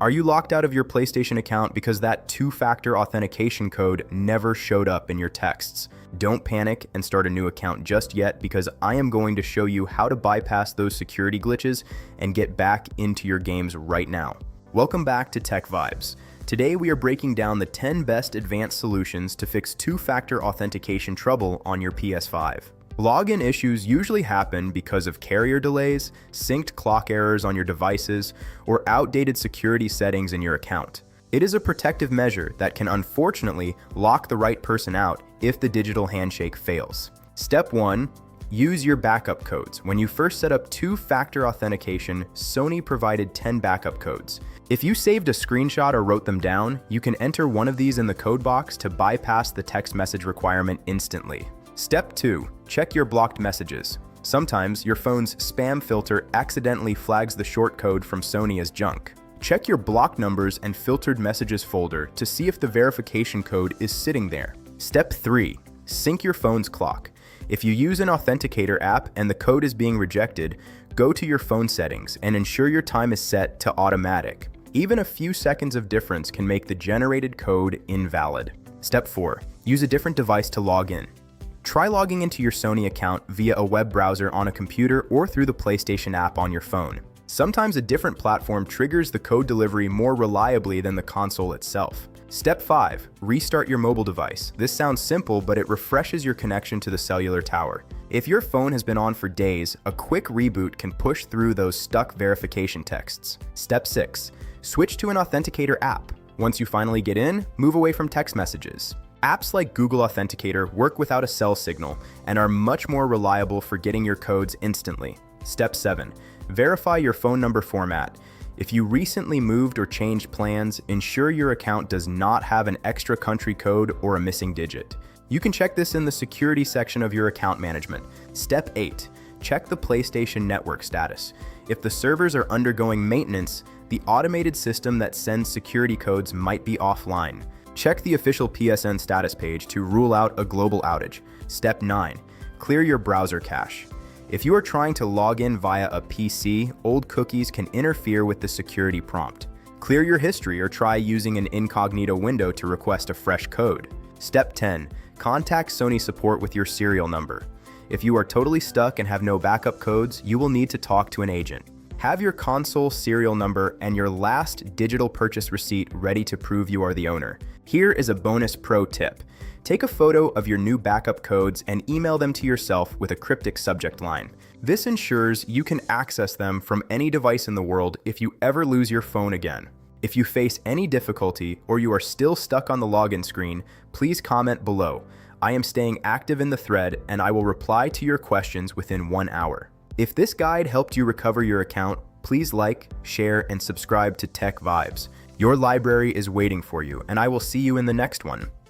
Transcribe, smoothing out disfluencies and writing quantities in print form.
Are you locked out of your PlayStation account because that two-factor authentication code never showed up in your texts? Don't panic and start a new account just yet, because I am going to show you how to bypass those security glitches and get back into your games right now. Welcome back to TechVibes. Today we are breaking down the 10 best advanced solutions to fix two-factor authentication trouble on your PS5. Login issues usually happen because of carrier delays, synced clock errors on your devices, or outdated security settings in your account. It is a protective measure that can unfortunately lock the right person out if the digital handshake fails. Step 1. Use your backup codes. When you first set up two-factor authentication, Sony provided 10 backup codes. If you saved a screenshot or wrote them down, you can enter one of these in the code box to bypass the text message requirement instantly. Step 2. Check your blocked messages. Sometimes your phone's spam filter accidentally flags the short code from Sony as junk. Check your blocked numbers and filtered messages folder to see if the verification code is sitting there. Step 3. Sync your phone's clock. If you use an authenticator app and the code is being rejected, go to your phone settings and ensure your time is set to automatic. Even a few seconds of difference can make the generated code invalid. Step 4. Use a different device to log in. Try logging into your Sony account via a web browser on a computer or through the PlayStation app on your phone. Sometimes a different platform triggers the code delivery more reliably than the console itself. Step 5. Restart your mobile device. This sounds simple, but it refreshes your connection to the cellular tower. If your phone has been on for days, a quick reboot can push through those stuck verification texts. Step 6. Switch to an authenticator app. Once you finally get in, move away from text messages. Apps like Google Authenticator work without a cell signal and are much more reliable for getting your codes instantly. Step 7. Verify your phone number format. If you recently moved or changed plans, ensure your account does not have an extra country code or a missing digit. You can check this in the security section of your account management. Step 8. Check the PlayStation Network status. If the servers are undergoing maintenance, the automated system that sends security codes might be offline. Check the official PSN status page to rule out a global outage. Step 9. Clear your browser cache. If you are trying to log in via a PC, old cookies can interfere with the security prompt. Clear your history or try using an incognito window to request a fresh code. Step 10. Contact Sony support with your serial number. If you are totally stuck and have no backup codes, you will need to talk to an agent. Have your console serial number and your last digital purchase receipt ready to prove you are the owner. Here is a bonus pro tip. Take a photo of your new backup codes and email them to yourself with a cryptic subject line. This ensures you can access them from any device in the world if you ever lose your phone again. If you face any difficulty or you are still stuck on the login screen, please comment below. I am staying active in the thread and I will reply to your questions within 1 hour. If this guide helped you recover your account, please like, share, and subscribe to TechVibes. Your library is waiting for you, and I will see you in the next one.